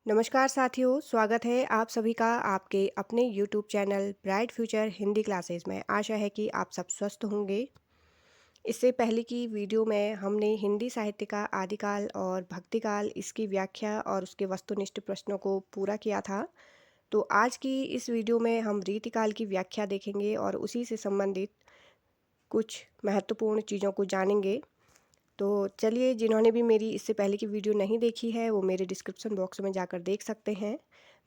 नमस्कार साथियों, स्वागत है आप सभी का आपके अपने YouTube channel bright future Hindi classes में। आशा है कि आप सब स्वस्थ होंगे। इससे पहले की वीडियो में हमने हिंदी साहित्य का आदिकाल और भक्तिकाल, इसकी व्याख्या और उसके वस्तुनिष्ठ प्रश्नों को पूरा किया था। तो आज की इस वीडियो में हम रीतिकाल की व्याख्या देखेंगे और उसी से संबंधित कुछ महत्वपूर्ण चीज़ों को जानेंगे। तो चलिए, जिन्होंने भी मेरी इससे पहले की वीडियो नहीं देखी है वो मेरे डिस्क्रिप्शन बॉक्स में जाकर देख सकते हैं।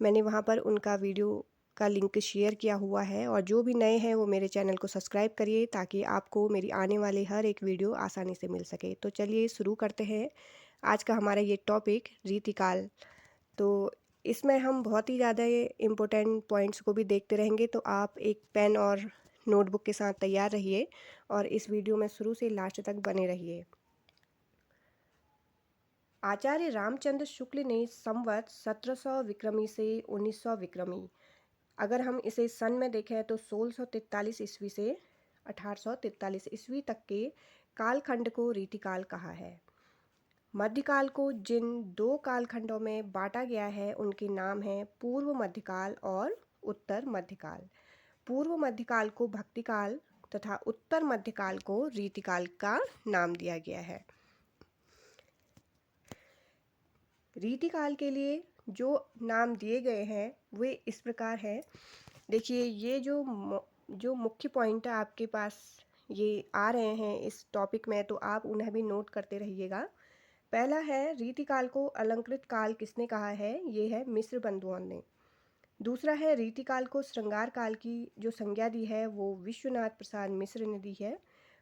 मैंने वहाँ पर उनका वीडियो का लिंक शेयर किया हुआ है। और जो भी नए हैं वो मेरे चैनल को सब्सक्राइब करिए ताकि आपको मेरी आने वाली हर एक वीडियो आसानी से मिल सके। तो चलिए शुरू करते हैं आज का हमारा ये टॉपिक रीतिकाल। तो इसमें हम बहुत ही ज़्यादा इम्पोर्टेंट पॉइंट्स को भी देखते रहेंगे, तो आप एक पेन और नोटबुक के साथ तैयार रहिए और इस वीडियो में शुरू से लास्ट तक बने रहिए। आचार्य रामचंद्र शुक्ल ने संवत 1700 विक्रमी से 1900 विक्रमी, अगर हम इसे सन में देखें तो 1643 ईस्वी से 1843 ईस्वी तक के कालखंड को रीतिकाल कहा है। मध्यकाल को जिन दो कालखंडों में बांटा गया है उनके नाम हैं पूर्व मध्यकाल और उत्तर मध्यकाल। पूर्व मध्यकाल को भक्तिकाल तथा उत्तर मध्यकाल को रीतिकाल का नाम दिया गया है। रीतिकाल के लिए जो नाम दिए गए हैं वे इस प्रकार हैं। देखिए, ये जो मुख्य पॉइंट है आपके पास ये आ रहे हैं इस टॉपिक में, तो आप उन्हें भी नोट करते रहिएगा। पहला है, रीतिकाल को अलंकृत काल किसने कहा है? ये है मिस्र बंधुओं ने। दूसरा है, रीतिकाल को श्रृंगार काल की जो संज्ञा दी है वो विश्वनाथ प्रसाद मिश्र ने दी है।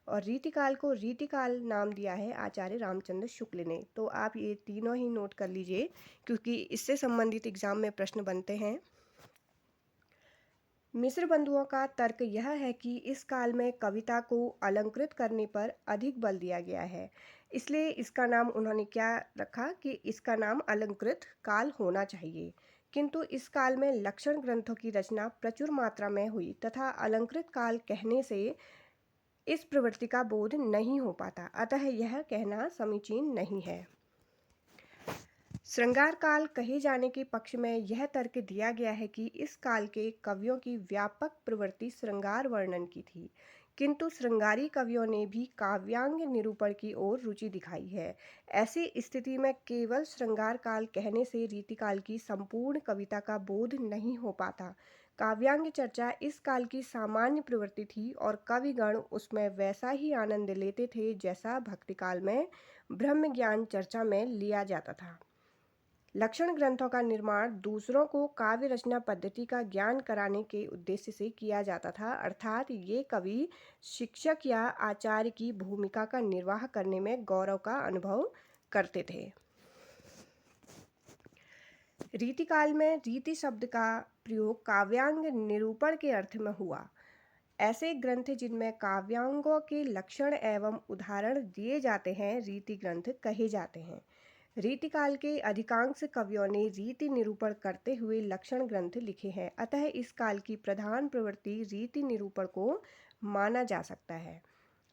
और रीतिकाल को रीतिकाल नाम दिया है आचार्य रामचंद्र शुक्ल ने। तो आप ये तीनों ही नोट कर लीजिए क्योंकि इससे संबंधित एग्जाम में प्रश्न बनते हैं। मिस्र बंधुओं का तर्क यह है कि इस काल में कविता को अलंकृत करने पर अधिक बल दिया गया है, इसलिए इसका नाम उन्होंने क्या रखा कि इसका नाम अलंकृत काल होना चाहिए। किंतु इस काल में लक्षण ग्रंथों की रचना प्रचुर मात्रा में हुई तथा अलंकृत काल कहने से इस प्रवृत्ति का बोध नहीं हो पाता, अतः यह कहना समीचीन नहीं है। श्रृंगार काल कहे जाने के पक्ष में यह तर्क दिया गया है कि इस काल के कवियों की व्यापक प्रवृत्ति श्रृंगार वर्णन की थी, किंतु श्रृंगारी कवियों ने भी काव्यांग निरूपण की ओर रुचि दिखाई है। ऐसी स्थिति में केवल श्रृंगार काल कहने से रीतिकाल की संपूर्ण कविता का बोध नहीं हो पाता। काव्यांग चर्चा इस काल की सामान्य प्रवृत्ति थी और कविगण उसमें वैसा ही आनंद लेते थे जैसा भक्तिकाल में ब्रह्म ज्ञान चर्चा में लिया जाता था। लक्षण ग्रंथों का निर्माण दूसरों को काव्य रचना पद्धति का ज्ञान कराने के उद्देश्य से किया जाता था, अर्थात ये कवि शिक्षक या आचार्य की भूमिका का निर्वाह करने में गौरव का अनुभव करते थे। रीतिकाल में रीति शब्द का प्रयोग काव्यांग निरूपण के अर्थ में हुआ। ऐसे ग्रंथ जिनमें काव्यांगों के लक्षण एवं उदाहरण दिए जाते हैं रीति ग्रंथ कहे जाते हैं। रीतिकाल के अधिकांश कवियों ने रीति निरूपण करते हुए लक्षण ग्रंथ लिखे हैं, अतः इस काल की प्रधान प्रवृत्ति रीति निरूपण को माना जा सकता है।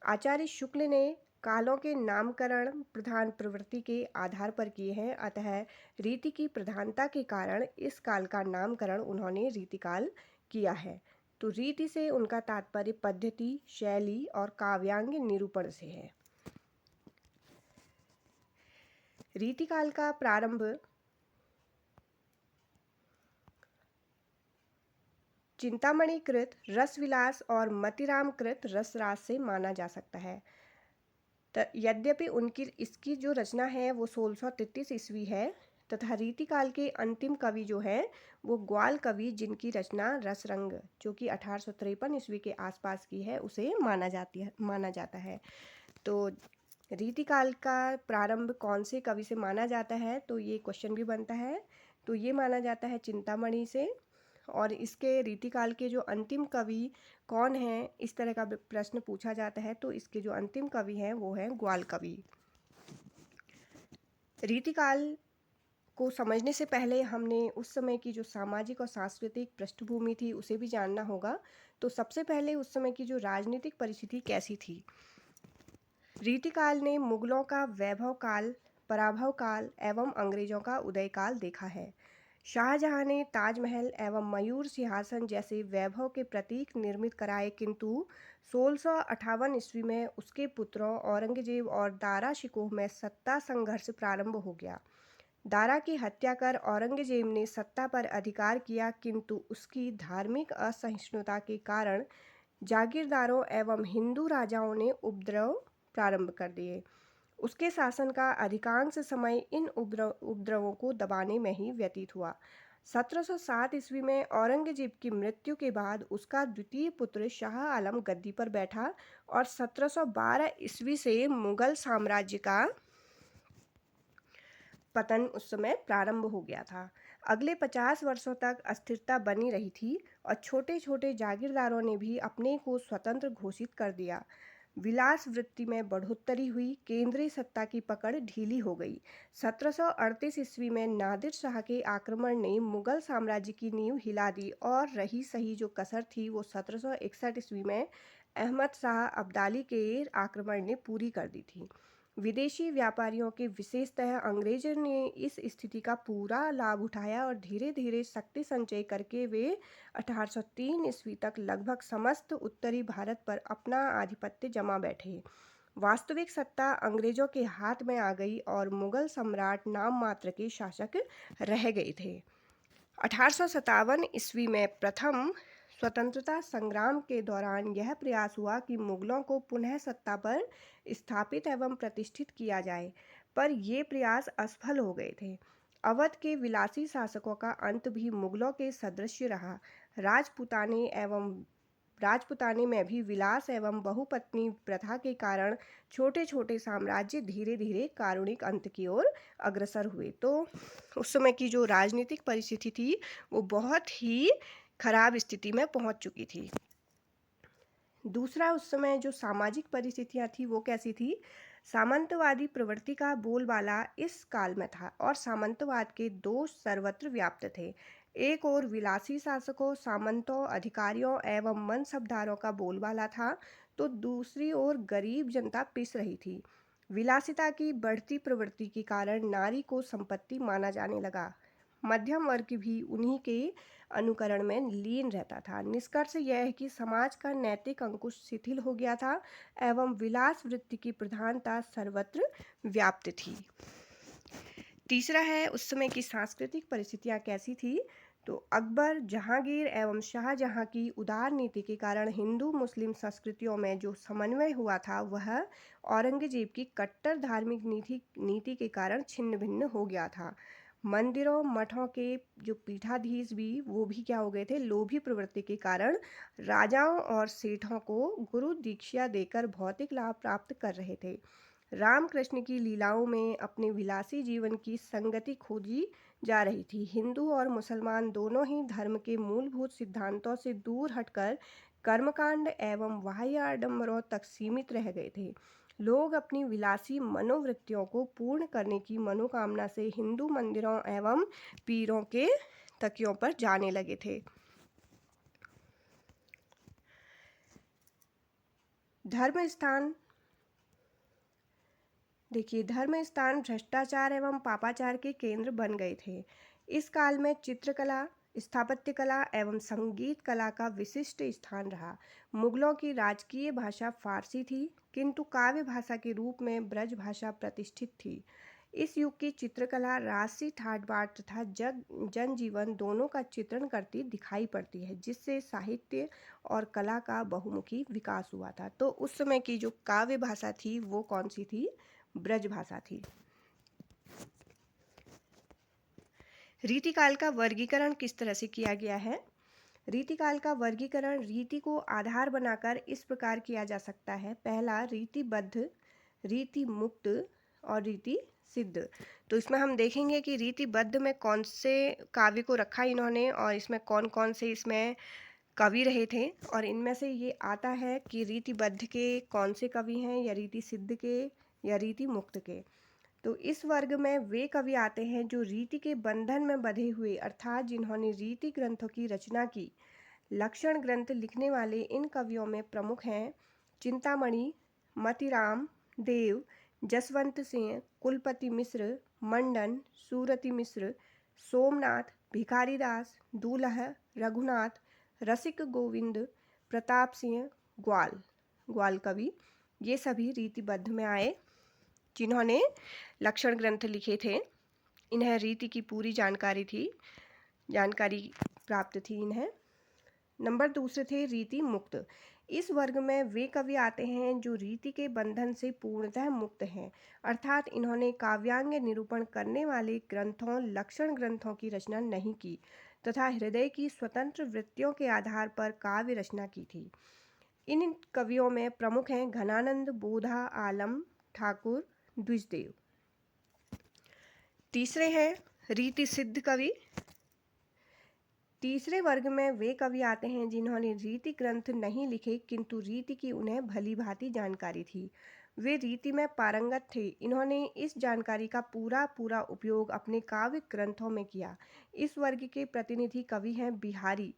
आचार्य शुक्ल ने कालों के नामकरण प्रधान प्रवृत्ति के आधार पर किए हैं, अतः रीति की प्रधानता के कारण इस काल का नामकरण उन्होंने रीतिकाल किया है। तो रीति से उनका तात्पर्य पद्धति, शैली और काव्यांग निरूपण से है। रीतिकाल का प्रारंभ चिंतामणि कृत रसविलास और मतिराम कृत रसरास से माना जा सकता है। यद्यपि इसकी जो रचना है वो 1633 ईस्वी है तथा रीतिकाल के अंतिम कवि जो हैं वो ग्वाल कवि, जिनकी रचना रसरंग जो कि 1853 ईस्वी के आसपास की है, उसे माना जाता है। तो रीतिकाल का प्रारंभ कौन से कवि से माना जाता है, तो ये क्वेश्चन भी बनता है। तो ये माना जाता है चिंतामणि से। और इसके रीतिकाल के जो अंतिम कवि कौन हैं, इस तरह का प्रश्न पूछा जाता है, तो इसके जो अंतिम कवि हैं वो हैं ग्वाल कवि। रीतिकाल को समझने से पहले हमने उस समय की जो सामाजिक और सांस्कृतिक पृष्ठभूमि थी उसे भी जानना होगा। तो सबसे पहले उस समय की जो राजनीतिक परिस्थिति कैसी थी। रीतिकाल ने मुगलों का वैभव काल पराभव काल एवं अंग्रेजों का उदय काल देखा है। शाहजहां ने ताजमहल एवं मयूर सिंहासन जैसे वैभव के प्रतीक निर्मित कराए, किंतु 1658 ईस्वी में उसके पुत्रों औरंगजेब और दारा शिकोह में सत्ता संघर्ष प्रारंभ हो गया। दारा की हत्या कर औरंगजेब ने सत्ता पर अधिकार किया, किंतु उसकी धार्मिक असहिष्णुता के कारण जागीरदारों एवं हिंदू राजाओं ने उपद्रव प्रारंभ कर दिए। उसके शासन का अधिकांश समय इन उपद्रवों को दबाने में ही व्यतीत हुआ। 1707 ईस्वी में औरंगजेब की मृत्यु के बाद उसका द्वितीय पुत्र शाह आलम गद्दी पर बैठा और 1712 ईस्वी से मुगल साम्राज्य का पतन उस समय प्रारंभ हो गया था। अगले 50 वर्षों तक अस्थिरता बनी रही थी और छोटे छोटे जागीरदारों ने भी अपने को स्वतंत्र घोषित कर दिया। विलास वृत्ति में बढ़ोतरी हुई, केंद्रीय सत्ता की पकड़ ढीली हो गई। 1738 ईस्वी में नादिर शाह के आक्रमण ने मुगल साम्राज्य की नींव हिला दी और रही सही जो कसर थी वो 1761 ईस्वी में अहमद शाह अब्दाली के आक्रमण ने पूरी कर दी थी। विदेशी व्यापारियों के विशेषतः अंग्रेजों ने इस स्थिति का पूरा लाभ उठाया और धीरे धीरे शक्ति संचय करके वे 1803 ईस्वी तक लगभग समस्त उत्तरी भारत पर अपना आधिपत्य जमा बैठे। वास्तविक सत्ता अंग्रेजों के हाथ में आ गई और मुगल सम्राट नाम मात्र के शासक रह गए थे। 1857 ईस्वी में प्रथम स्वतंत्रता संग्राम के दौरान यह प्रयास हुआ कि मुगलों को पुनः सत्ता पर स्थापित एवं प्रतिष्ठित किया जाए, पर ये प्रयास असफल हो गए थे। अवध के विलासी शासकों का अंत भी मुगलों के सदृश रहा। राजपुताने में भी विलास एवं बहुपत्नी प्रथा के कारण छोटे छोटे साम्राज्य धीरे धीरे कारुणिक अंत की ओर अग्रसर हुए। तो उस समय की जो राजनीतिक परिस्थिति थी वो बहुत ही खराब स्थिति में पहुंच चुकी थी। दूसरा, उस समय जो सामाजिक परिस्थितियां थी वो कैसी थी? सामंतवादी प्रवृत्ति का बोलबाला इस काल में था और सामंतवाद के दोष सर्वत्र व्याप्त थे। एक ओर विलासी शासकों, सामंतों, अधिकारियों एवं मनसबदारों का बोलबाला था, तो दूसरी ओर गरीब जनता पिस रही थी। विलासिता की बढ़ती प्रवृत्ति के कारण नारी को संपत्ति माना जाने लगा। मध्यम वर्ग भी उन्हीं के अनुकरण में लीन रहता था। निष्कर्ष यह है कि समाज का नैतिक अंकुश शिथिल हो गया था एवं विलास वृत्ति की प्रधानता सर्वत्र व्याप्त थी। तीसरा है, उस समय की सांस्कृतिक परिस्थितियां कैसी थी? तो अकबर, जहांगीर एवं शाहजहां की उदार नीति के कारण हिंदू मुस्लिम संस्कृतियों में जो समन्वय हुआ था वह औरंगजेब की कट्टर धार्मिक नीति के कारण छिन्न भिन्न हो गया था। मंदिरों मठों के जो पीठाधीश भी वो भी क्या हो गए थे? लोभी प्रवृत्ति के कारण राजाओं और सेठों को गुरु दीक्षा देकर भौतिक लाभ प्राप्त कर रहे थे। रामकृष्ण की लीलाओं में अपने विलासी जीवन की संगति खोजी जा रही थी। हिंदू और मुसलमान दोनों ही धर्म के मूलभूत सिद्धांतों से दूर हटकर कर्मकांड एवं बाह्य आडंबरों तक सीमित रह गए थे। लोग अपनी विलासी मनोवृत्तियों को पूर्ण करने की मनोकामना से हिंदू मंदिरों एवं पीरों के तकियों पर जाने लगे थे। धर्म स्थान भ्रष्टाचार एवं पापाचार के केंद्र बन गए थे। इस काल में चित्रकला, स्थापत्य कला एवं संगीत कला का विशिष्ट स्थान रहा। मुगलों की राजकीय भाषा फारसी थी, किंतु काव्य भाषा के रूप में ब्रज भाषा प्रतिष्ठित थी। इस युग की चित्रकला राजसी ठाट बाट तथा जनजीवन दोनों का चित्रण करती दिखाई पड़ती है, जिससे साहित्य और कला का बहुमुखी विकास हुआ था। तो उस समय की जो काव्य भाषा थी वो कौन सी थी? ब्रज भाषा थी। रीतिकाल का वर्गीकरण किस तरह से किया गया है? रीतिकाल का वर्गीकरण रीति को आधार बनाकर इस प्रकार किया जा सकता है। पहला, रीतिबद्ध, रीति मुक्त और रीति सिद्ध। तो इसमें हम देखेंगे कि रीतिबद्ध में कौन से काव्य को रखा इन्होंने और इसमें कौन कौन से इसमें कवि रहे थे, और इनमें से ये आता है कि रीतिबद्ध के कौन से कवि हैं, या रीति सिद्ध के, या रीति मुक्त के। तो इस वर्ग में वे कवि आते हैं जो रीति के बंधन में बंधे हुए, अर्थात जिन्होंने रीति ग्रंथों की रचना की। लक्षण ग्रंथ लिखने वाले इन कवियों में प्रमुख हैं चिंतामणि, मतिराम देव, जसवंत सिंह, कुलपति मिश्र, मंडन, सूरती मिश्र, सोमनाथ, भिखारीदास, दूल्ह, रघुनाथ, रसिक गोविंद, प्रताप सिंह, ग्वाल कवि, ये सभी रीतिबद्ध में आए जिन्होंने लक्षण ग्रंथ लिखे थे। इन्हें रीति की पूरी जानकारी प्राप्त थी इन्हें। नंबर दूसरे थे रीति मुक्त। इस वर्ग में वे कवि आते हैं जो रीति के बंधन से पूर्णतः मुक्त हैं, अर्थात इन्होंने काव्यांग निरूपण करने वाले ग्रंथों, लक्षण ग्रंथों की रचना नहीं की तथा हृदय की स्वतंत्र वृत्तियों के आधार पर काव्य रचना की थी। इन कवियों में प्रमुख हैं घनानंद, बोधा, आलम, ठाकुर, द्विजदेव। तीसरे हैं रीति सिद्ध कवि। तीसरे वर्ग में वे कवि आते हैं जिन्होंने रीति ग्रंथ नहीं लिखे किंतु रीति की उन्हें भली भांति जानकारी थी। वे रीति में पारंगत थे। इन्होंने इस जानकारी का पूरा उपयोग अपने काव्य ग्रंथों में किया। इस वर्ग के प्रतिनिधि कवि हैं बिहारी।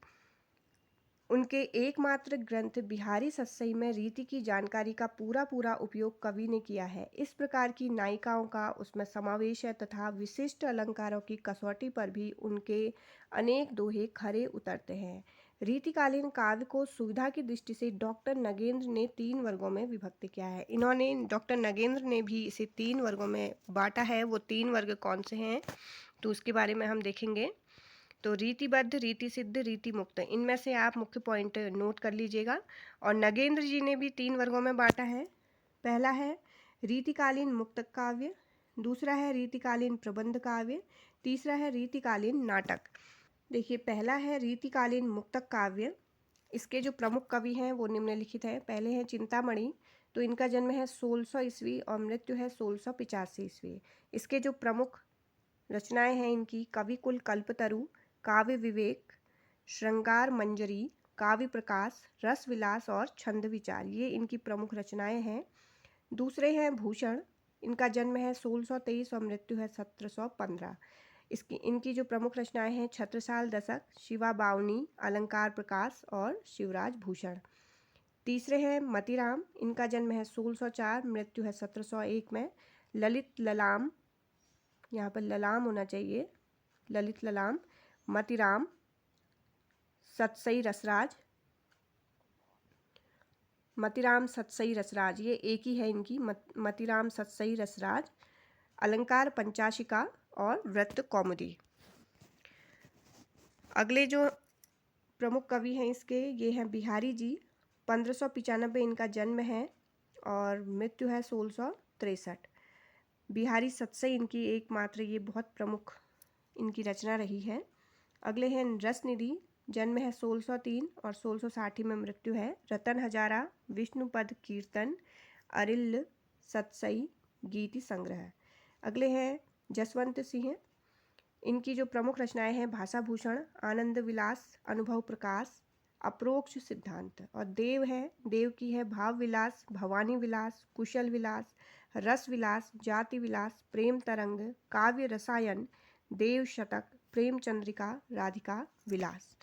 उनके एकमात्र ग्रंथ बिहारी सत्सई में रीति की जानकारी का पूरा उपयोग कवि ने किया है। इस प्रकार की नायिकाओं का उसमें समावेश है तथा विशिष्ट अलंकारों की कसौटी पर भी उनके अनेक दोहे खरे उतरते हैं। रीतिकालीन काव्य को सुविधा की दृष्टि से डॉक्टर नगेंद्र ने 3 वर्गों में विभक्त किया है। इन्होंने डॉक्टर नगेंद्र ने भी इसे 3 वर्गों में बांटा है। वो 3 वर्ग कौन से हैं तो उसके बारे में हम देखेंगे। तो रीतिबद्ध, रीति सिद्ध, रीति मुक्त, इनमें से आप मुख्य पॉइंट नोट कर लीजिएगा। और नगेंद्र जी ने भी 3 वर्गों में बांटा है। पहला है रीतिकालीन मुक्तक काव्य, दूसरा है रीतिकालीन प्रबंध काव्य, तीसरा है रीतिकालीन नाटक। देखिए, पहला है रीतिकालीन मुक्तक काव्य। इसके जो प्रमुख कवि हैं वो निम्नलिखित हैं। पहले हैं चिंतामणि, तो इनका जन्म है 1600 ईस्वी और मृत्यु है 1685 ईस्वी। इसके जो प्रमुख रचनाएं हैं इनकी कवि कुल कल्पतरु, काव्य विवेक, श्रृंगार मंजरी, काव्य प्रकाश, रस विलास और छंद विचार, ये इनकी प्रमुख रचनाएं हैं। दूसरे हैं भूषण, इनका जन्म है 1623 और मृत्यु है 1715। इनकी जो प्रमुख रचनाएं हैं छत्रसाल दशक, शिवा बावनी, अलंकार प्रकाश और शिवराज भूषण। तीसरे हैं मतिराम, इनका जन्म है 1604, मृत्यु है 1701 में। ललित ललाम, यहाँ पर ललाम होना चाहिए, ललित ललाम, मतिराम, सतसई रसराज, मतिराम सतसई रसराज, ये एक ही है इनकी, मतिराम सतसई रसराज, अलंकार पंचाशिका और वृत्त कौमुदी। अगले जो प्रमुख कवि हैं इसके, ये हैं बिहारी जी। 1595 इनका जन्म है और मृत्यु है 1663। बिहारी सतसई इनकी एकमात्र ये बहुत प्रमुख इनकी रचना रही है। अगले हैं रसनिधि, जन्म है 1603 और 1660 में मृत्यु है। रतन हजारा, विष्णुपद कीर्तन, अरिल्ल, सतसई, गीति संग्रह। अगले हैं जसवंत सिंह, इनकी जो प्रमुख रचनाएं हैं भाषा भूषण, आनंद विलास, अनुभव प्रकाश, अप्रोक्ष सिद्धांत। और देव है, देव की है भाव विलास, भवानी विलास, कुशल विलास, रस विलास, जाति विलास, प्रेम तरंग, काव्य रसायन, देव शतक, प्रेम चंद्रिका, राधिका विलास।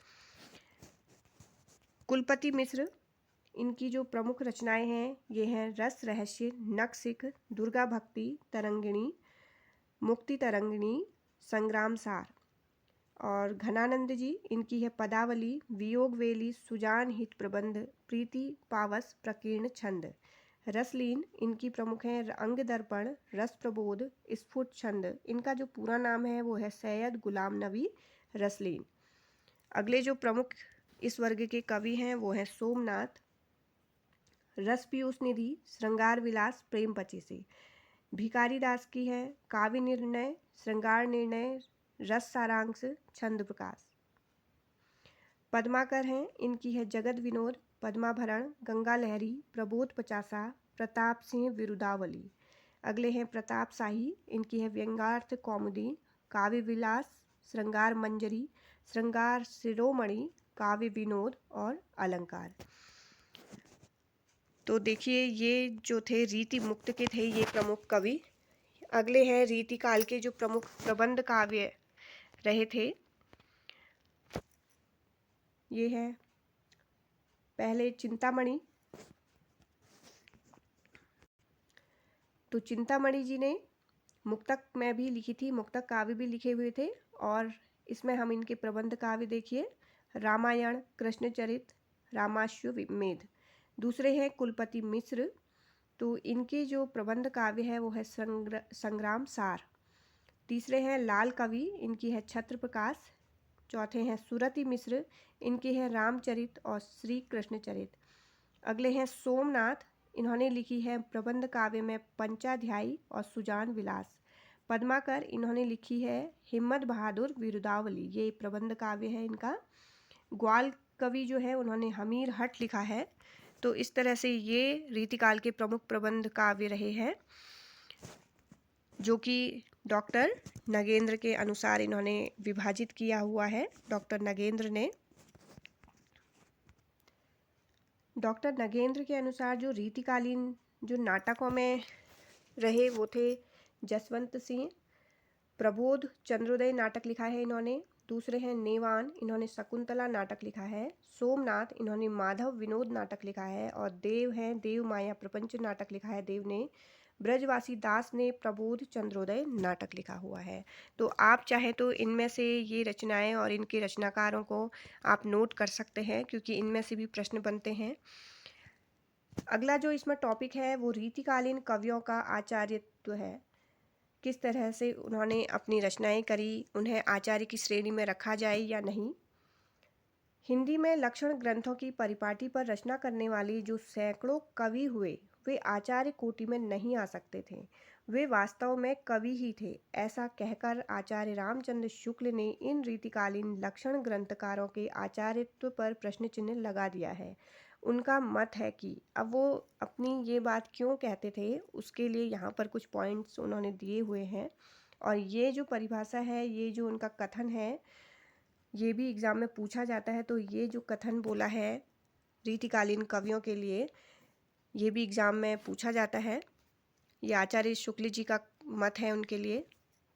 कुलपति मिश्र, इनकी जो प्रमुख रचनाएं हैं ये हैं रस रहस्य, नखशिख, दुर्गा भक्ति, तरंगिणी, मुक्ति तरंगिणी, संग्राम सार। और घनानंद जी, इनकी है पदावली, वियोग वेली, सुजान हित प्रबंध, प्रीति पावस, प्रकीर्ण छंद। रसलीन, इनकी प्रमुख हैं अंग दर्पण, रस प्रबोध, स्फुट छंद। इनका जो पूरा नाम है वो है सैयद गुलाम नबी रसलीन। अगले जो प्रमुख इस वर्ग के कवि हैं वो हैं सोमनाथ। रस पीयूष निधि, श्रृंगार विलास, प्रेम पचीसी। भिखारी दास की है काव्य निर्णय, श्रृंगार निर्णय, रस सारांश, छंद प्रकाश। पद्माकर हैं, इनकी है जगत विनोद, पद्माभरण, गंगा लहरी, प्रबोध पचासा, प्रताप सिंह विरुदावली। अगले हैं प्रताप शाही, इनकी है व्यंग्यार्थ कौमुदी, काव्य विलास, श्रृंगार मंजरी, श्रृंगार शिरोमणि, काव्य विनोद और अलंकार। तो देखिए, ये जो थे रीति मुक्त के थे ये प्रमुख कवि। अगले हैं रीति काल के जो प्रमुख प्रबंध काव्य रहे थे, ये है पहले चिंतामणि, तो चिंतामणि जी ने मुक्तक में भी लिखी थी, मुक्तक काव्य भी लिखे हुए थे। और इसमें हम इनके प्रबंध काव्य देखिए, रामायण, कृष्णचरित, रामाश्वमेध। दूसरे हैं कुलपति मिश्र, तो इनके जो प्रबंध काव्य है वो है संग्राम सार। तीसरे हैं लाल कवि, इनकी है छत्र प्रकाश। चौथे हैं सुरति मिश्र, इनकी है रामचरित और श्री कृष्णचरित। अगले हैं सोमनाथ, इन्होंने लिखी है प्रबंध काव्य में पंचाध्यायी और सुजान विलास। पद्माकर, इन्होंने लिखी है हिम्मत बहादुर विरुदावली, ये प्रबंध काव्य है इनका। ग्वाल कवि जो है उन्होंने हमीर हट लिखा है। तो इस तरह से ये रीतिकाल के प्रमुख प्रबंध काव्य रहे हैं, जो कि डॉक्टर नगेंद्र के अनुसार इन्होंने विभाजित किया हुआ है। डॉक्टर नगेंद्र के अनुसार जो रीतिकालीन जो नाटकों में रहे वो थे जसवंत सिंह, प्रबोध चंद्रोदय नाटक लिखा है इन्होंने। दूसरे हैं नेवान, इन्होंने शकुंतला नाटक लिखा है। सोमनाथ, इन्होंने माधव विनोद नाटक लिखा है। और देव हैं, देव माया प्रपंच नाटक लिखा है देव ने। ब्रजवासी दास ने प्रबोध चंद्रोदय नाटक लिखा हुआ है। तो आप चाहे तो इनमें से ये रचनाएं और इनके रचनाकारों को आप नोट कर सकते हैं, क्योंकि इनमें से भी प्रश्न बनते हैं। अगला जो इसमें टॉपिक है वो रीतिकालीन कवियों का आचार्यत्व है। किस तरह से उन्होंने अपनी रचनाएं करी, उन्हें आचार्य की श्रेणी में रखा जाए या नहीं। हिंदी में लक्षण ग्रंथों की परिपाटी पर रचना करने वाली जो सैकड़ों कवि हुए, वे आचार्य कोटि में नहीं आ सकते थे, वे वास्तव में कवि ही थे, ऐसा कहकर आचार्य रामचंद्र शुक्ल ने इन रीतिकालीन लक्षण ग्रंथकारों के आचार्यत्व पर प्रश्न चिन्ह लगा दिया है। उनका मत है कि, अब वो अपनी ये बात क्यों कहते थे उसके लिए यहाँ पर कुछ पॉइंट्स उन्होंने दिए हुए हैं। और ये जो परिभाषा है, ये जो उनका कथन है, ये भी एग्ज़ाम में पूछा जाता है। तो ये जो कथन बोला है रीतिकालीन कवियों के लिए, ये भी एग्ज़ाम में पूछा जाता है। ये आचार्य शुक्ल जी का मत है उनके लिए।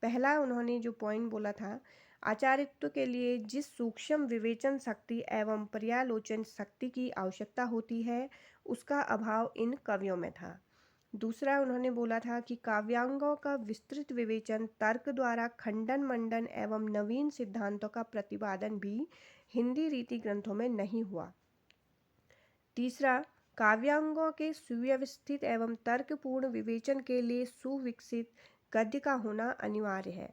पहला उन्होंने जो पॉइंट बोला था, आचार्यत्व के लिए जिस सूक्ष्म विवेचन शक्ति एवं पर्यालोचन शक्ति की आवश्यकता होती है, उसका अभाव इन कवियों में था। दूसरा उन्होंने बोला था कि काव्यांगों का विस्तृत विवेचन, तर्क द्वारा खंडन मंडन एवं नवीन सिद्धांतों का प्रतिपादन भी हिंदी रीति ग्रंथों में नहीं हुआ। तीसरा, काव्यांगों के सुव्यवस्थित एवं तर्कपूर्ण विवेचन के लिए सुविकसित गद्य का होना अनिवार्य है,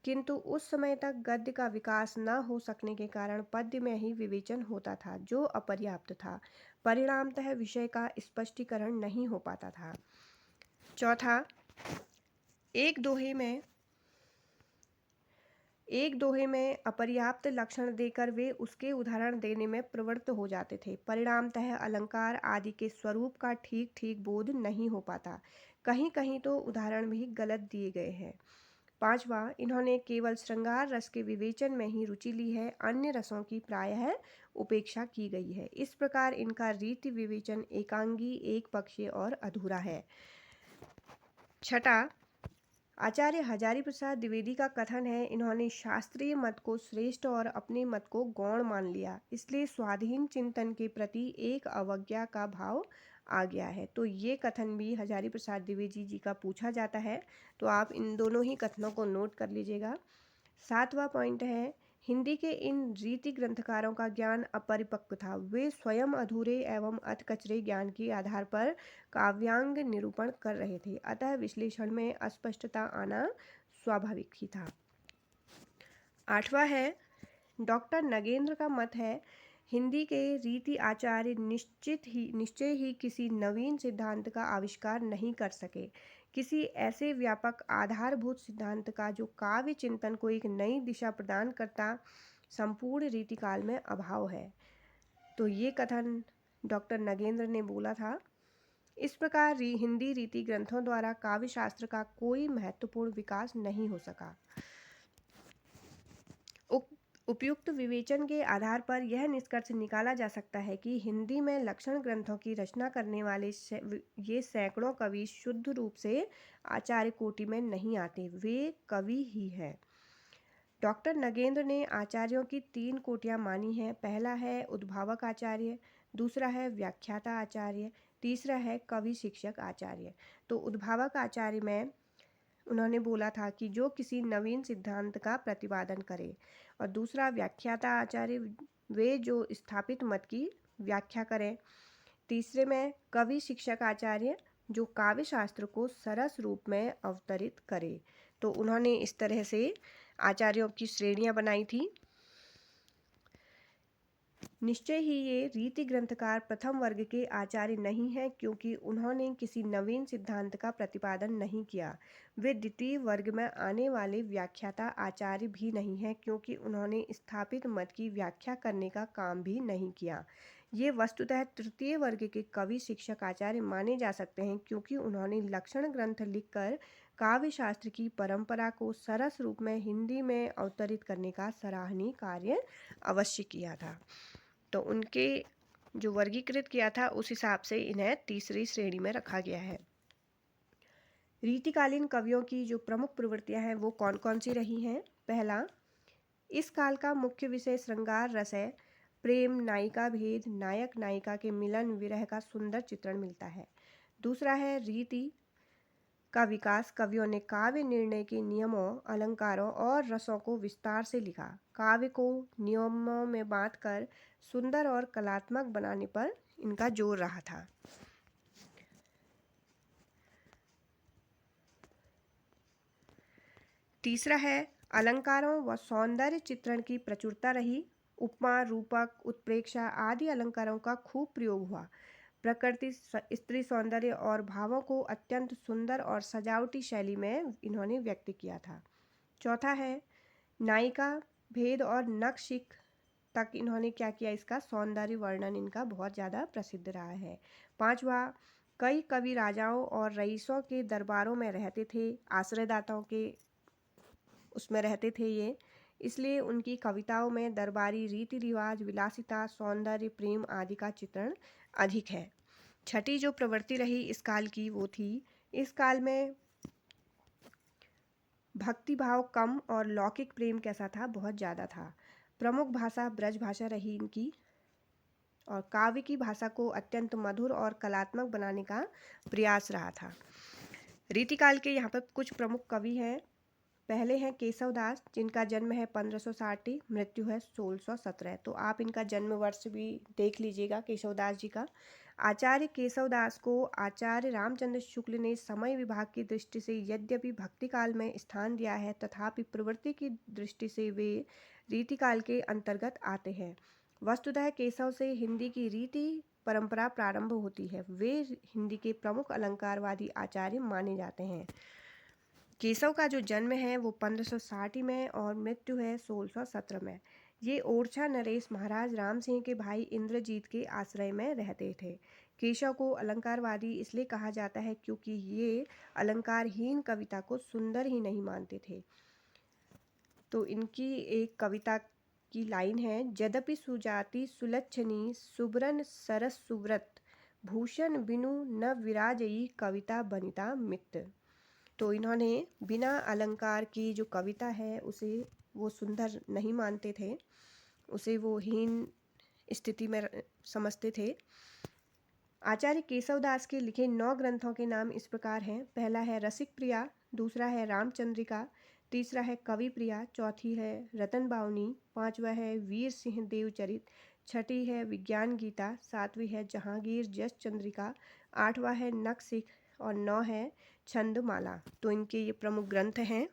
किंतु उस समय तक गद्य का विकास न हो सकने के कारण पद्य में ही विवेचन होता था, जो अपर्याप्त था। परिणामतः विषय का स्पष्टीकरण नहीं हो पाता था। चौथा, एक दोहे में अपर्याप्त लक्षण देकर वे उसके उदाहरण देने में प्रवृत्त हो जाते थे। परिणामतः अलंकार आदि के स्वरूप का ठीक ठीक बोध नहीं हो पाता। कहीं कहीं तो उदाहरण भी गलत दिए गए हैं। पांचवा, इन्होंने केवल श्रृंगार रस के विवेचन में ही रुचि ली है, अन्य रसों की प्रायः उपेक्षा की गई है। इस प्रकार इनका रीति विवेचन एकांगी, एक पक्षीय और अधूरा है। छठा, आचार्य हजारी प्रसाद द्विवेदी का कथन है, इन्होंने शास्त्रीय मत को श्रेष्ठ और अपने मत को गौण मान लिया, इसलिए स्वाधीन चिंतन के प्रति एक अवज्ञा का भाव आ गया है। तो ये कथन भी हजारी प्रसाद द्विवेदी जी का पूछा जाता है, तो आप इन दोनों ही कथनों को नोट कर लीजिएगा। सातवां पॉइंट है, हिंदी के इन रीति ग्रंथकारों का ज्ञान अपरिपक्व था, वे स्वयं अधूरे एवं अधकचरे ज्ञान के आधार पर काव्यांग निरूपण कर रहे थे, अतः विश्लेषण में अस्पष्टता आना स्वाभाविक ही था। आठवां है, डॉक्टर नगेंद्र का मत है, हिंदी के रीति आचार्य निश्चय ही किसी नवीन सिद्धांत का आविष्कार नहीं कर सके, किसी ऐसे व्यापक आधारभूत सिद्धांत का जो काव्य चिंतन को एक नई दिशा प्रदान करता, संपूर्ण रीतिकाल में अभाव है। तो ये कथन डॉक्टर नगेंद्र ने बोला था। इस प्रकार हिंदी रीति ग्रंथों द्वारा काव्य शास्त्र का कोई महत्वपूर्ण विकास नहीं हो सका। उपयुक्त विवेचन के आधार पर यह निष्कर्ष निकाला जा सकता है कि हिंदी में लक्षण ग्रंथों की रचना करने वाले ये सैकड़ों कवि शुद्ध रूप से आचार्य कोटि में नहीं आते, वे कवि ही हैं। डॉक्टर नगेंद्र ने आचार्यों की 3 कोटियां मानी हैं। पहला है उद्भावक आचार्य, दूसरा है व्याख्याता आचार्य, तीसरा है कवि शिक्षक आचार्य। तो उद्भावक आचार्य में उन्होंने बोला था कि जो किसी नवीन सिद्धांत का प्रतिपादन करे, और दूसरा व्याख्याता आचार्य, वे जो स्थापित मत की व्याख्या करें। तीसरे में कवि शिक्षक आचार्य, जो काव्य शास्त्र को सरस रूप में अवतरित करे। तो उन्होंने इस तरह से आचार्यों की श्रेणियां बनाई थी। निश्चय ही ये रीति ग्रंथकार प्रथम वर्ग के आचार्य नहीं हैं, क्योंकि उन्होंने किसी नवीन सिद्धांत का प्रतिपादन नहीं किया। वे द्वितीय वर्ग में आने वाले व्याख्याता आचार्य भी नहीं हैं, क्योंकि उन्होंने स्थापित मत की व्याख्या करने का काम भी नहीं किया। ये वस्तुतः तृतीय वर्ग के कवि शिक्षक आचार्य माने जा सकते हैं, क्योंकि उन्होंने लक्षण ग्रंथ लिखकर काव्य शास्त्र की परंपरा को सरस रूप में हिंदी में अवतरित करने का सराहनीय कार्य अवश्य किया था। तो उनके जो वर्गीकृत किया था उस हिसाब से इन्हें तीसरी श्रेणी में रखा गया है। रीतिकालीन कवियों की जो प्रमुख प्रवृत्तियां हैं वो कौन कौन सी रही हैं? पहला, इस काल का मुख्य विषय श्रृंगार रस है। प्रेम, नायिका भेद, नायक नायिका के मिलन विरह का सुंदर चित्रण मिलता है। दूसरा है रीति का विकास। कवियों ने काव्य निर्णय के नियमों, अलंकारों और रसों को विस्तार से लिखा। काव्य को नियमों में बांधकर सुंदर और कलात्मक बनाने पर इनका जोर रहा था। तीसरा है अलंकारों व सौंदर्य चित्रण की प्रचुरता रही। उपमा, रूपक, उत्प्रेक्षा आदि अलंकारों का खूब प्रयोग हुआ। प्रकृति, स्त्री सौंदर्य और भावों को अत्यंत सुंदर और सजावटी शैली में इन्होंने व्यक्त किया था। चौथा है नायिका भेद और नक्शिक तक इन्होंने क्या किया, इसका सौंदर्य वर्णन इनका बहुत ज़्यादा प्रसिद्ध रहा है। पांचवा, कई कवि राजाओं और रईसों के दरबारों में रहते थे, आश्रयदाताओं के उसमें रहते थे ये, इसलिए उनकी कविताओं में दरबारी रीति रिवाज, विलासिता, सौंदर्य, प्रेम आदि का चित्रण अधिक है। छठी जो प्रवृत्ति रही इस काल की वो थी, इस काल में भक्ति भाव कम और लौकिक प्रेम कैसा था, बहुत ज़्यादा था। प्रमुख भाषा ब्रज भाषा रही इनकी, और काव्य की भाषा को अत्यंत मधुर और कलात्मक बनाने का प्रयास रहा था। रीतिकाल के यहाँ पर कुछ प्रमुख कवि हैं। पहले हैं केशवदास, जिनका जन्म है 1560, मृत्यु है 1617। तो आप इनका जन्म वर्ष भी देख लीजिएगा केशवदास जी का। आचार्य केशवदास को आचार्य रामचंद्र शुक्ल ने समय विभाग की दृष्टि से यद्यपि भक्ति काल में स्थान दिया है, तथापि प्रवृत्ति की दृष्टि से वे रीतिकाल के अंतर्गत आते हैं। वस्तुतः केशव से हिंदी की रीति परंपरा प्रारंभ होती है। वे हिंदी के प्रमुख अलंकारवादी आचार्य माने जाते हैं। केशव का जो जन्म है वो 1560 में और मृत्यु है 1617 में। ये ओरछा नरेश महाराज राम सिंह के भाई इंद्रजीत के आश्रय में रहते थे। केशव को अलंकारवादी इसलिए कहा जाता है क्योंकि ये अलंकारहीन कविता को सुंदर ही नहीं मानते थे। तो इनकी एक कविता की लाइन है, यद्यपि सुजाति सुलक्षणी सुबरन सरस सुव्रत भूषण बिनु न विराजई कविता बनिता मित्र। तो इन्होंने बिना अलंकार की जो कविता है उसे वो सुंदर नहीं मानते थे, उसे वो हीन स्थिति में समझते थे। आचार्य केशवदास के लिखे 9 ग्रंथों के नाम इस प्रकार हैं। पहला है रसिक प्रिया, दूसरा है रामचंद्रिका, तीसरा है कवि प्रिया, चौथी है रतन बावनी, पांचवा है वीर सिंह देवचरित, छठी है विज्ञान गीता, सातवीं है जहांगीर जस चंद्रिका, आठवां है नखशिख और 9 है छंदमाला। तो इनके ये प्रमुख ग्रंथ हैं।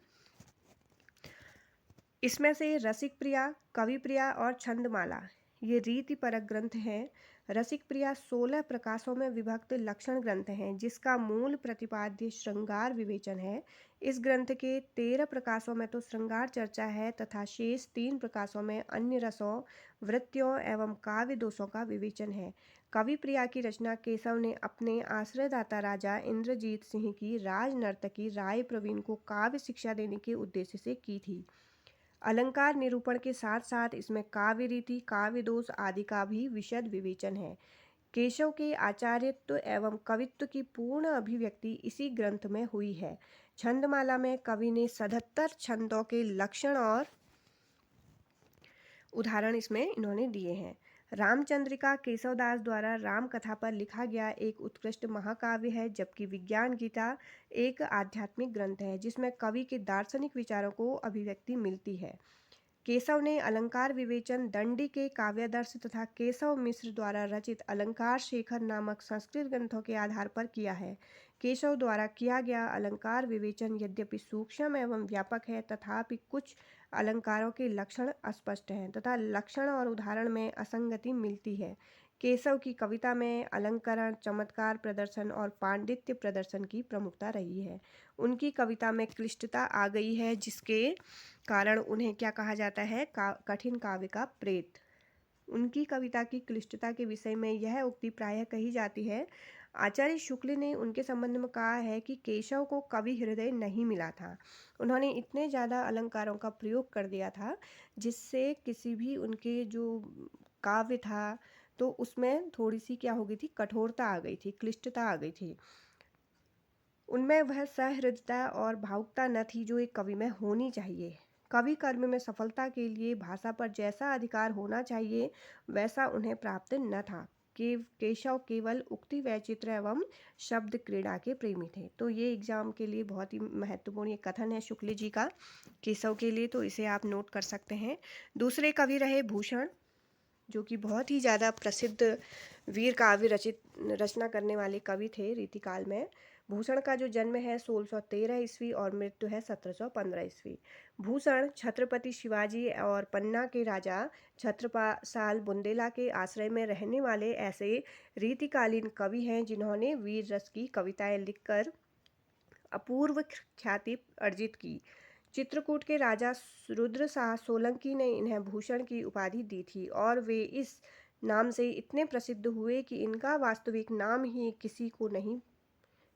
इसमें से रसिक प्रिया, कवि प्रिया और छंदमाला ये रीति परक ग्रंथ हैं। रसिक प्रिया 16 प्रकाशों में विभक्त लक्षण ग्रंथ हैं, जिसका मूल प्रतिपाद्य श्रृंगार विवेचन है। इस ग्रंथ के 13 प्रकाशों में तो श्रृंगार चर्चा है तथा शेष 3 प्रकाशों में अन्य रसों, वृत्तियों एवं काव्य दोषों का विवेचन है। कवि प्रिया की रचना केशव ने अपने आश्रयदाता राजा इंद्रजीत सिंह की राज नर्तकी राय प्रवीण को काव्य शिक्षा देने के उद्देश्य से की थी। अलंकार निरूपण के साथ साथ इसमें काव्य रीति, काव्य दोष आदि का भी विशद विवेचन है। केशव के आचार्यत्व एवं कवित्व की पूर्ण अभिव्यक्ति इसी ग्रंथ में हुई है। छंदमाला में कवि ने 77 छंदों के लक्षण और उदाहरण इसमें इन्होंने दिए हैं। रामचंद्रिका केशवदास द्वारा राम कथा पर लिखा गया एक उत्कृष्ट महाकाव्य है, जबकि विज्ञान गीता एक आध्यात्मिक ग्रंथ है जिसमें कवि के दार्शनिक विचारों को अभिव्यक्ति मिलती है। केशव ने अलंकार विवेचन दंडी के काव्यादर्श तथा केशव मिश्र द्वारा रचित अलंकार शेखर नामक संस्कृत ग्रंथों के आधार पर किया है। केशव द्वारा किया गया अलंकार विवेचन यद्यपि सूक्ष्म एवं व्यापक है, तथापि कुछ अलंकारों के लक्षण अस्पष्ट हैं तथा लक्षण और उदाहरण में असंगति मिलती है। केशव की कविता में अलंकरण, चमत्कार प्रदर्शन और पांडित्य प्रदर्शन की प्रमुखता रही है। उनकी कविता में क्लिष्टता आ गई है, जिसके कारण उन्हें क्या कहा जाता है, कठिन काव्य का प्रेत। उनकी कविता की क्लिष्टता के विषय में यह उक्ति प्रायः कही जाती है। आचार्य शुक्ल ने उनके संबंध में कहा है कि केशव को कवि हृदय नहीं मिला था। उन्होंने इतने ज़्यादा अलंकारों का प्रयोग कर दिया था जिससे किसी भी उनके जो काव्य था तो उसमें थोड़ी सी क्या हो गई थी, कठोरता आ गई थी, क्लिष्टता आ गई थी। उनमें वह सहृदयता और भावुकता न थी जो एक कवि में होनी चाहिए। कवि कर्म में सफलता के लिए भाषा पर जैसा अधिकार होना चाहिए वैसा उन्हें प्राप्त न था। केशव केवल उक्ति वैचित्र एवं शब्द क्रीड़ा के प्रेमी थे। तो ये एग्जाम के लिए बहुत ही महत्वपूर्ण ये कथन है शुक्ल जी का केशव के लिए, तो इसे आप नोट कर सकते हैं। दूसरे कवि रहे भूषण, जो कि बहुत ही ज़्यादा प्रसिद्ध वीर काव्य रचना करने वाले कवि थे रीतिकाल में। भूषण का जो जन्म है 1613 ईस्वी और मृत्यु है 1715 ईस्वी। भूषण छत्रपति शिवाजी और पन्ना के राजा छत्रसाल बुंदेला के आश्रय में रहने वाले ऐसे रीतिकालीन कवि हैं जिन्होंने वीर रस की कविताएं लिखकर अपूर्व ख्याति अर्जित की। चित्रकूट के राजा रुद्रशाह सोलंकी ने इन्हें भूषण की उपाधि दी थी और वे इस नाम से इतने प्रसिद्ध हुए कि इनका वास्तविक नाम ही किसी को नहीं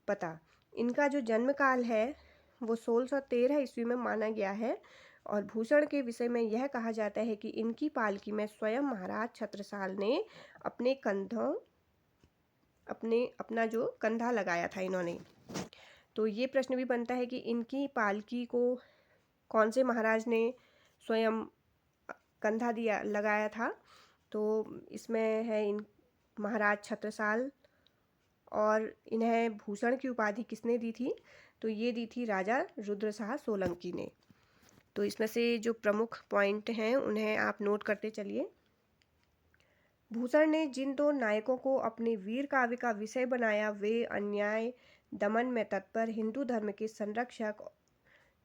पता। इनका जो जन्म काल है वो 1613 ईस्वी में माना गया है और भूषण के विषय में यह कहा जाता है कि इनकी पालकी में स्वयं महाराज छत्रसाल ने अपना जो कंधा लगाया था इन्होंने। तो ये प्रश्न भी बनता है कि इनकी पालकी को कौन से महाराज ने स्वयं कंधा लगाया था। तो इसमें है इन महाराज छत्रसाल, और इन्हें भूषण की उपाधि किसने दी थी, तो ये दी थी राजा रुद्रशाह सोलंकी ने। तो इसमें से जो प्रमुख पॉइंट हैं उन्हें आप नोट करते चलिए। भूषण ने जिन दो नायकों को अपने वीर काव्य का विषय बनाया वे अन्याय दमन में तत्पर हिंदू धर्म के संरक्षक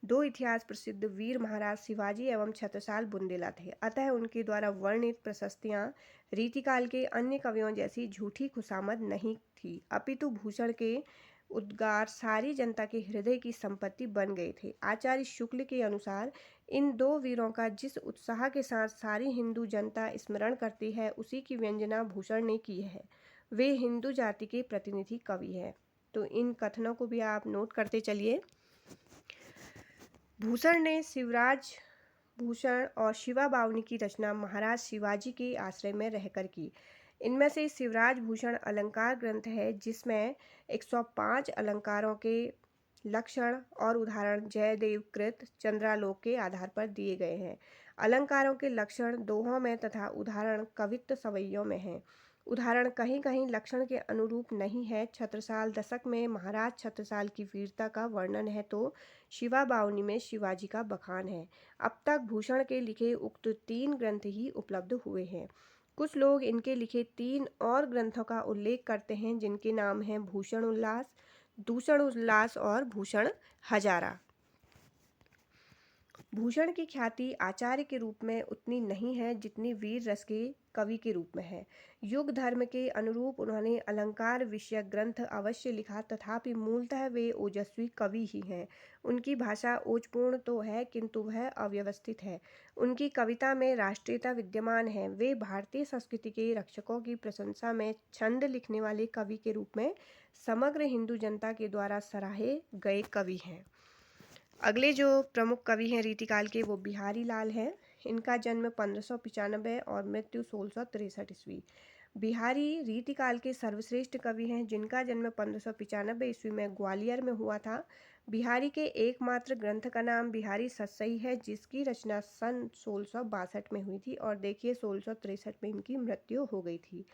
दो इतिहास प्रसिद्ध वीर महाराज शिवाजी एवं छत्रसाल बुंदेला थे। अतः उनके द्वारा वर्णित प्रशस्तियां रीतिकाल के अन्य कवियों जैसी झूठी खुशामद नहीं थी, अपितु भूषण के उद्गार सारी जनता के हृदय की संपत्ति बन गए थे। आचार्य शुक्ल के अनुसार इन दो वीरों का जिस उत्साह के साथ सारी हिंदू जनता स्मरण करती है उसी की व्यंजना भूषण ने की है। वे हिंदू जाति के प्रतिनिधि कवि हैं। तो इन कथनों को भी आप नोट करते चलिए। भूषण ने शिवराज भूषण और शिवा बावनी की रचना महाराज शिवाजी के आश्रय में रहकर की। इनमें से शिवराज भूषण अलंकार ग्रंथ है जिसमें 105 अलंकारों के लक्षण और उदाहरण जयदेव कृत चंद्रालोक के आधार पर दिए गए हैं। अलंकारों के लक्षण दोहों में तथा उदाहरण कवित्व सवैयों में हैं। उदाहरण कहीं कहीं लक्षण के अनुरूप नहीं है। छत्रसाल दशक में महाराज छत्रसाल की वीरता का वर्णन है तो शिवा बावनी में शिवाजी का बखान है। अब तक भूषण के लिखे उक्त 3 ग्रंथ ही उपलब्ध हुए हैं। कुछ लोग इनके लिखे 3 और ग्रंथों का उल्लेख करते हैं जिनके नाम हैं भूषण उल्लास, दूषण उल्लास और भूषण हजारा। भूषण की ख्याति आचार्य के रूप में उतनी नहीं है जितनी वीर रस के कवि के रूप में है। युग धर्म के अनुरूप उन्होंने अलंकार विषयक ग्रंथ अवश्य लिखा, तथापि मूलतः वे ओजस्वी कवि ही हैं। उनकी भाषा ओजपूर्ण तो है किंतु वह अव्यवस्थित है। उनकी कविता में राष्ट्रीयता विद्यमान है। वे भारतीय संस्कृति के रक्षकों की प्रशंसा में छंद लिखने वाले कवि के रूप में समग्र हिंदू जनता के द्वारा सराहे गए कवि हैं। अगले जो प्रमुख कवि हैं रीतिकाल के वो बिहारी लाल हैं। इनका जन्म 1595 और मृत्यु 1663 ईस्वी। बिहारी रीतिकाल के सर्वश्रेष्ठ कवि हैं, जिनका जन्म 1595 ईस्वी में ग्वालियर में हुआ था। बिहारी के एकमात्र ग्रंथ का नाम बिहारी सतसई है, जिसकी रचना सन 1662 में हुई थी और देखिए 1663 में इनकी मृत्यु हो गई थी।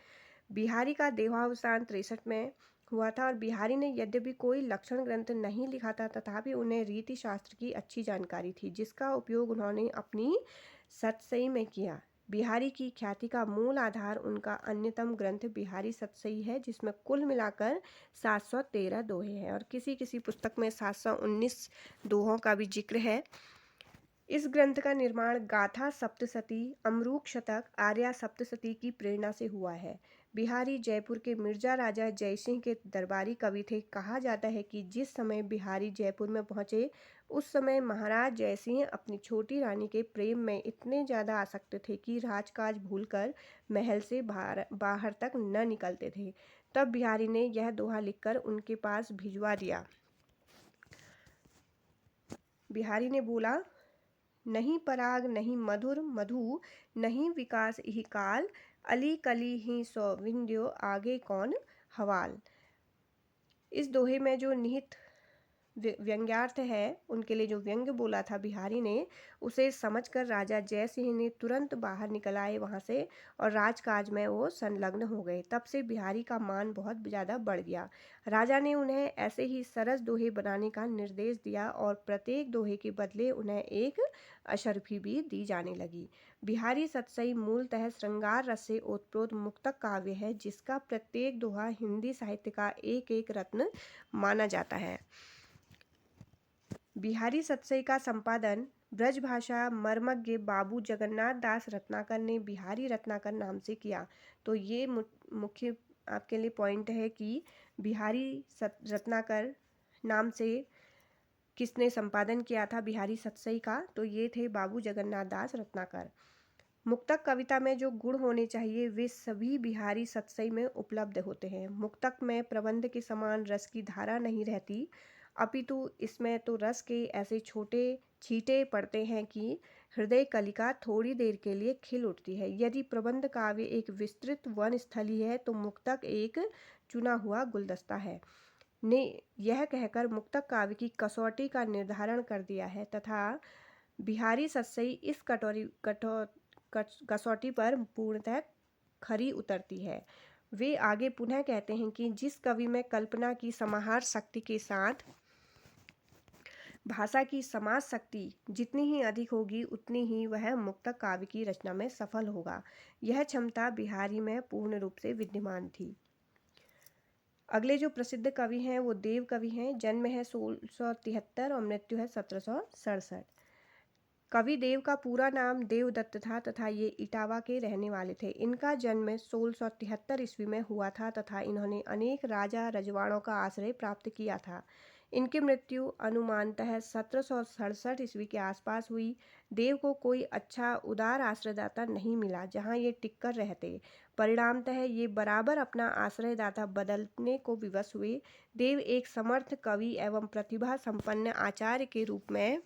बिहारी का देहावसान 63 में हुआ था और बिहारी ने यद्यपि कोई लक्षण ग्रंथ नहीं लिखा था, तथापि उन्हें रीति शास्त्र की अच्छी जानकारी थी, जिसका उपयोग उन्होंने अपनी सतसई में किया। बिहारी की ख्याति का मूल आधार उनका अन्यतम ग्रंथ बिहारी सतसई है, जिसमें कुल मिलाकर 713 दोहे हैं और किसी किसी पुस्तक में 719 दोहों का भी जिक्र है। इस ग्रंथ का निर्माण गाथा सप्तशती, अमरूक शतक, आर्या सप्तशती की प्रेरणा से हुआ है। बिहारी जयपुर के मिर्जा राजा जयसिंह के दरबारी कवि थे। कहा जाता है कि जिस समय बिहारी जयपुर में पहुंचे, उस समय महाराज जयसिंह अपनी छोटी रानी के प्रेम में इतने ज़्यादा आसक्त थे कि राजकाज भूलकर महल से बाहर तक न निकलते थे। तब बिहारी ने यह दोहा लिखकर उनके पास भिजवा दिया। बिहारी ने बोला, नहीं पराग नहीं मधुर मधु, नहीं विकास इहि काल, अली कली ही सो विंध्यो, आगे कौन हवाल। इस दोहे में जो निहित व्यंग्यार्थ है, उनके लिए जो व्यंग्य बोला था बिहारी ने, उसे समझकर राजा जयसिंह ने तुरंत बाहर निकल आए वहाँ से और राजकाज में वो संलग्न हो गए। तब से बिहारी का मान बहुत ज़्यादा बढ़ गया। राजा ने उन्हें ऐसे ही सरस दोहे बनाने का निर्देश दिया और प्रत्येक दोहे के बदले उन्हें एक अशर्फी भी दी जाने लगी। बिहारी सतसई मूलतः श्रृंगार रस से ओतप्रोत मुक्तक काव्य है, जिसका प्रत्येक दोहा हिंदी साहित्य का एक एक रत्न माना जाता है। बिहारी सतसई का संपादन ब्रजभाषा मर्मज्ञ बाबू जगन्नाथ दास रत्नाकर ने बिहारी रत्नाकर नाम से किया। तो ये मुख्य आपके लिए पॉइंट है कि बिहारी रत्नाकर नाम से किसने संपादन किया था बिहारी सतसई का, तो ये थे बाबू जगन्नाथ दास रत्नाकर। मुक्तक कविता में जो गुण होने चाहिए वे सभी बिहारी सतसई में उपलब्ध होते हैं। मुक्तक में प्रबंध के समान रस की धारा नहीं रहती, अपितु इसमें तो रस के ऐसे छोटे छींटे पड़ते हैं कि हृदय कलिका थोड़ी देर के लिए खिल उठती है। यदि प्रबंध काव्य एक विस्तृत वनस्थली है, तो मुक्तक एक चुना हुआ गुलदस्ता है। ने यह कहकर मुक्तक काव्य की कसौटी का निर्धारण कर दिया है तथा बिहारी सतसई इस कसौटी पर पूर्णतः खरी उतरती है। वे आगे पुनः कहते हैं कि जिस कवि में कल्पना की समाहार शक्ति के साथ भाषा की समाज शक्ति जितनी ही अधिक होगी, उतनी ही वह मुक्तक काव्य की रचना में सफल होगा। यह क्षमता बिहारी में पूर्ण रूप से विद्यमान थी। अगले जो प्रसिद्ध कवि हैं वो देव कवि हैं। जन्म है 1673 और मृत्यु है 1767। कवि देव का पूरा नाम देवदत्त था तथा ये इटावा के रहने वाले थे। इनका जन्म 1673 ईस्वी में हुआ था तथा इन्होंने अनेक राजा रजवाड़ों का आश्रय प्राप्त किया था। इनकी मृत्यु अनुमानतः 1767 ईस्वी के आसपास हुई। देव को कोई अच्छा उदार आश्रयदाता नहीं मिला जहाँ ये टिककर रहते। परिणामतः ये बराबर अपना आश्रयदाता बदलने को विवश हुए। देव एक समर्थ कवि एवं प्रतिभा संपन्न आचार्य के रूप में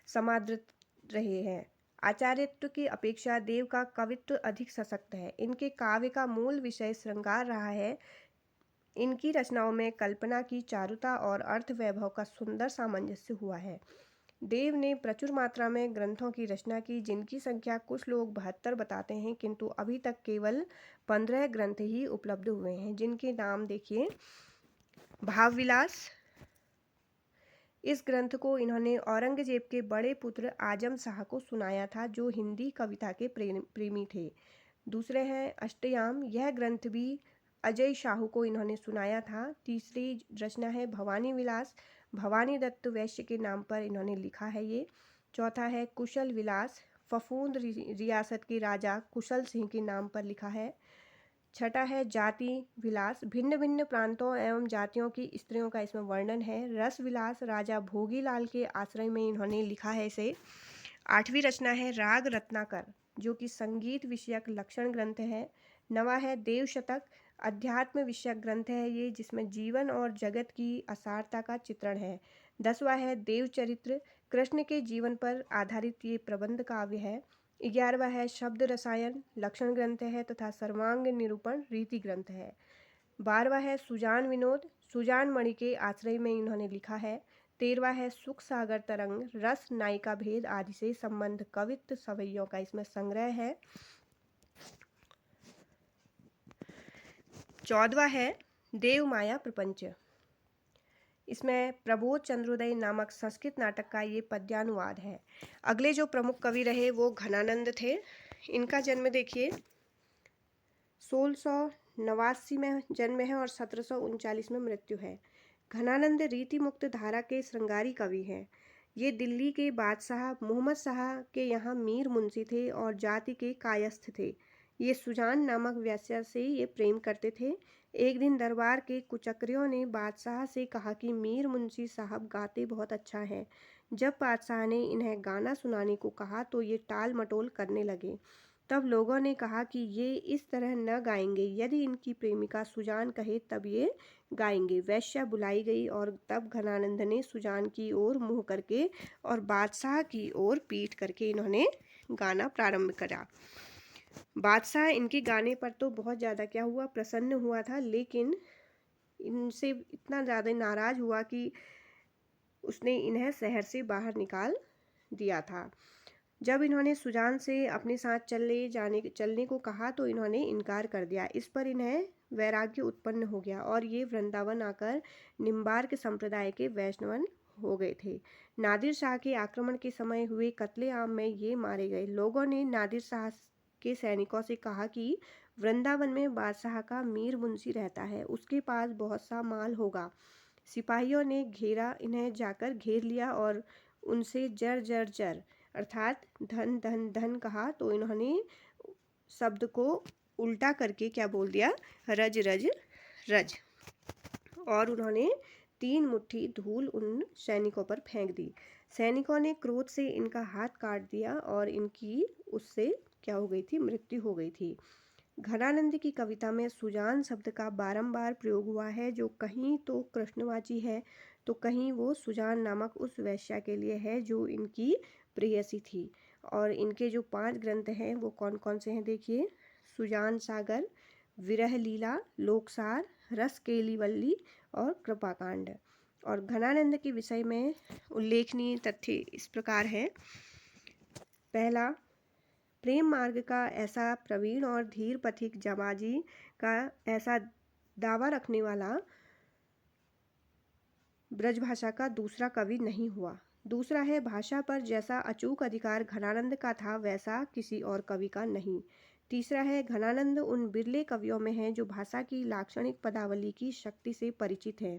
समादृत रहे हैं। आचार्यत्व की अपेक्षा देव का कवित्व अधिक सशक्त है। इनके काव्य का मूल विषय श्रृंगार रहा है। इनकी रचनाओं में कल्पना की चारुता और अर्थ वैभव का सुंदर सामंजस्य हुआ है। देव ने प्रचुर मात्रा में ग्रंथों की रचना की, जिनकी संख्या कुछ लोग 72 बताते हैं, किंतु अभी तक केवल 15 ग्रंथ ही उपलब्ध हुए हैं, जिनके नाम देखिए। भावविलास, इस ग्रंथ को इन्होंने औरंगजेब के बड़े पुत्र आजम शाह को सुनाया था, जो हिंदी कविता के प्रेमी थे। दूसरे हैं अष्टयाम, यह ग्रंथ भी अजय शाहू को इन्होंने सुनाया था। तीसरी रचना है भवानी विलास, भवानी दत्त वैश्य के नाम पर इन्होंने लिखा है ये। चौथा है कुशल विलास, फफूंद रियासत के राजा कुशल सिंह के नाम पर लिखा है। छठा है जाति विलास, भिन्न भिन्न प्रांतों एवं जातियों की स्त्रियों का इसमें वर्णन है। रस विलास, राजा भोगीलाल के आश्रय में इन्होंने लिखा है इसे। आठवीं रचना है राग रत्नाकर, जो कि संगीत विषयक लक्षण ग्रंथ है। नवा है देव शतक, अध्यात्म विषयक ग्रंथ है ये, जिसमें जीवन और जगत की असारता का चित्रण है। 10वां है देव चरित्र, कृष्ण के जीवन पर आधारित ये प्रबंध काव्य है। 11वां है शब्द रसायन, लक्षण ग्रंथ है तथा सर्वांग निरूपण रीति ग्रंथ है। 12वां है सुजान विनोद, सुजान मणि के आश्रय में इन्होंने लिखा है। 13वां है सुख सागर तरंग, रस नायिका भेद आदि से संबंध कवित्व सवैयों का इसमें संग्रह है। 14वां है देव माया प्रपंच, इसमें प्रबोध चंद्रोदय नामक संस्कृत नाटक का ये पद्यानुवाद है। अगले जो प्रमुख कवि रहे वो घनानंद थे। इनका जन्म देखिए 1689 में जन्म है और 1739 में मृत्यु है। घनानंद रीति मुक्त धारा के श्रृंगारी कवि हैं। ये दिल्ली के बादशाह मोहम्मद शाह के यहाँ मीर मुंशी थे और जाति के कायस्थ थे। ये सुजान नामक वेश्या से ये प्रेम करते थे। एक दिन दरबार के कुचक्रियों ने बादशाह से कहा कि मीर मुंशी साहब गाते बहुत अच्छा है। जब बादशाह ने इन्हें गाना सुनाने को कहा तो ये टाल मटोल करने लगे। तब लोगों ने कहा कि ये इस तरह न गाएंगे, यदि इनकी प्रेमिका सुजान कहे तब ये गाएंगे। वेश्या बुलाई गई और तब घनानंद ने सुजान की ओर मुंह करके और बादशाह की ओर पीठ करके इन्होंने गाना प्रारंभ करा। बादशाह इनके गाने पर तो बहुत ज़्यादा क्या हुआ, प्रसन्न हुआ था, लेकिन इनसे इतना ज़्यादा नाराज़ हुआ कि उसने इन्हें शहर से बाहर निकाल दिया था। जब इन्होंने सुजान से अपने साथ चलने को कहा तो इन्होंने इनकार कर दिया। इस पर इन्हें वैराग्य उत्पन्न हो गया और ये वृंदावन आकर निम्बार्क संप्रदाय के वैष्णवन हो गए थे। नादिर शाह के आक्रमण के समय हुए कत्लेआम में ये मारे गए। लोगों ने नादिर शाह के सैनिकों से कहा कि वृंदावन में बादशाह का मीर मुंशी रहता है, उसके पास बहुत सा माल होगा। सिपाहियों ने इन्हें जाकर घेर लिया और उनसे जर जर जर अर्थात धन धन धन कहा तो इन्होंने शब्द को उल्टा करके क्या बोल दिया, रज रज रज, और उन्होंने 3 मुट्ठी धूल उन सैनिकों पर फेंक दी। सैनिकों ने क्रोध से इनका हाथ काट दिया और इनकी उससे क्या हो गई थी, मृत्यु हो गई थी। घनानंद की कविता में सुजान शब्द का बारंबार प्रयोग हुआ है, जो कहीं तो कृष्णवाची है तो कहीं वो सुजान नामक उस वेश्या के लिए है जो इनकी प्रेयसी थी। और इनके जो 5 ग्रंथ हैं वो कौन कौन से हैं देखिए, सुजान सागर, विरह लीला, लोकसार, रस केलीवल्ली और कृपाकांड। और घनानंद के विषय में उल्लेखनीय तथ्य इस प्रकार है। पहला, प्रेम मार्ग का ऐसा प्रवीण और धीर पथिक जमाजी का ऐसा दावा रखने वाला ब्रजभाषा का दूसरा कवि नहीं हुआ। दूसरा है, भाषा पर जैसा अचूक अधिकार घनानंद का था वैसा किसी और कवि का नहीं। तीसरा है, घनानंद उन बिरले कवियों में हैं जो भाषा की लाक्षणिक पदावली की शक्ति से परिचित हैं।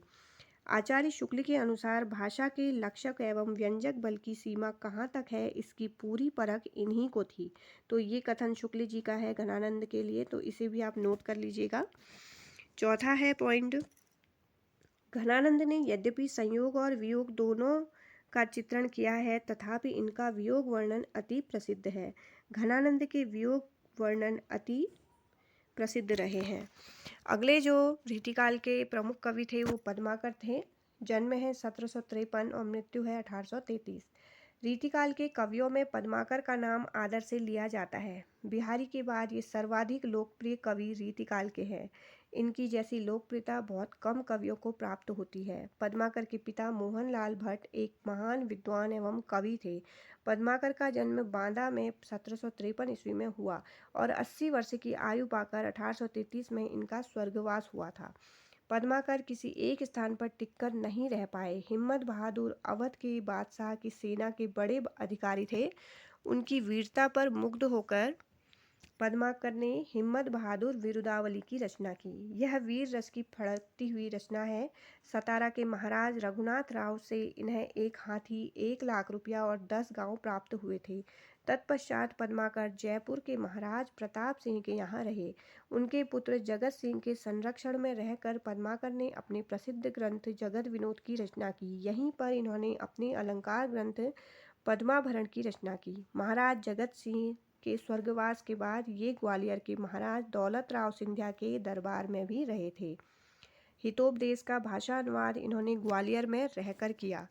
आचार्य शुक्ल के अनुसार भाषा के लक्षक एवं व्यंजक बल की सीमा कहाँ तक है, इसकी पूरी परख इन्हीं को थी। तो ये कथन शुक्ल जी का है घनानंद के लिए, तो इसे भी आप नोट कर लीजिएगा। चौथा है पॉइंट, घनानंद ने यद्यपि संयोग और वियोग दोनों का चित्रण किया है तथापि इनका वियोग वर्णन अति प्रसिद्ध है। घनानंद के वियोग वर्णन अति प्रसिद्ध रहे हैं। अगले जो रीतिकाल के प्रमुख कवि थे वो पद्माकर थे। जन्म है 1753 और मृत्यु है 1833। रीतिकाल के कवियों में पद्माकर का नाम आदर से लिया जाता है। बिहारी के बाद ये सर्वाधिक लोकप्रिय कवि रीतिकाल के हैं। इनकी जैसी लोकप्रियता बहुत कम कवियों को प्राप्त होती है। पद्माकर के पिता मोहनलाल भट्ट एक महान विद्वान एवं कवि थे। पद्माकर का जन्म बांदा में 1753 ईस्वी में हुआ और 80 वर्ष की आयु पाकर 1833 में इनका स्वर्गवास हुआ था। पद्माकर किसी एक स्थान पर टिककर नहीं रह पाए। हिम्मत बहादुर अवध के बादशाह की सेना के बड़े अधिकारी थे। उनकी वीरता पर मुग्ध होकर पद्माकर ने हिम्मत बहादुर विरुदावली की रचना की। यह वीर रस की फड़कती हुई रचना है। सतारा के महाराज रघुनाथ राव से इन्हें 1 हाथी, 1 लाख रुपया और 10 गांव प्राप्त हुए थे। तत्पश्चात पद्माकर जयपुर के महाराज प्रताप सिंह के यहाँ रहे। उनके पुत्र जगत सिंह के संरक्षण में रहकर पद्माकर ने अपने प्रसिद्ध ग्रंथ जगत विनोद की रचना की। यहीं पर इन्होंने अपने अलंकार ग्रंथ पद्माभरण की रचना की। महाराज जगत सिंह के स्वर्गवास के बाद ये ग्वालियर के महाराज दौलत राव सिंधिया के दरबार में भी रहे थे। हितोपदेश का भाषा अनुवाद इन्होंने ग्वालियर में रहकर किया।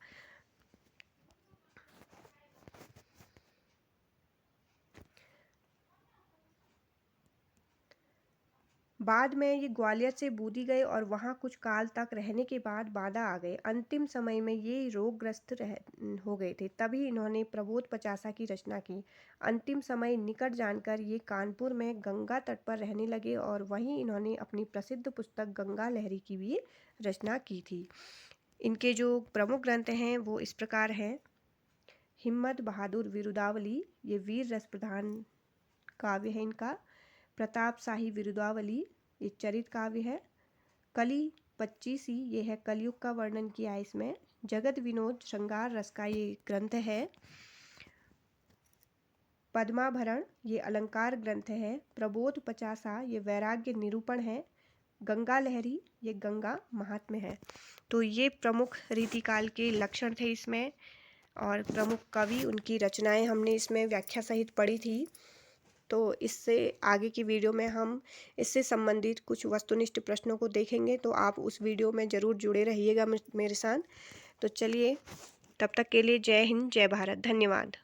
बाद में ये ग्वालियर से बूंदी गए और वहाँ कुछ काल तक रहने के बाद बांदा आ गए। अंतिम समय में ये रोगग्रस्त हो गए थे, तभी इन्होंने प्रबोध पचासा की रचना की। अंतिम समय निकट जानकर ये कानपुर में गंगा तट पर रहने लगे और वहीं इन्होंने अपनी प्रसिद्ध पुस्तक गंगा लहरी की भी रचना की थी। इनके जो प्रमुख ग्रंथ हैं वो इस प्रकार हैं: हिम्मत बहादुर विरुदावली, ये वीर रस प्रधान काव्य है इनका। प्रताप शाही विरुदावली, ये चरित काव्य है। कली 25, ये है कलयुग का वर्णन किया है इसमें। जगत विनोद श्रृंगार रस का ये ग्रंथ है। पद्माभरण, ये अलंकार ग्रंथ है। प्रबोध पचासा, ये वैराग्य निरूपण है। गंगा लहरी, ये गंगा महात्म्य है। तो ये प्रमुख रीतिकाल के लक्षण थे इसमें, और प्रमुख कवि, उनकी रचनाएं हमने इसमें व्याख्या सहित पढ़ी थी। तो इससे आगे की वीडियो में हम इससे संबंधित कुछ वस्तुनिष्ठ प्रश्नों को देखेंगे, तो आप उस वीडियो में ज़रूर जुड़े रहिएगा मेरे साथ। तो चलिए, तब तक के लिए जय हिंद, जय भारत, धन्यवाद।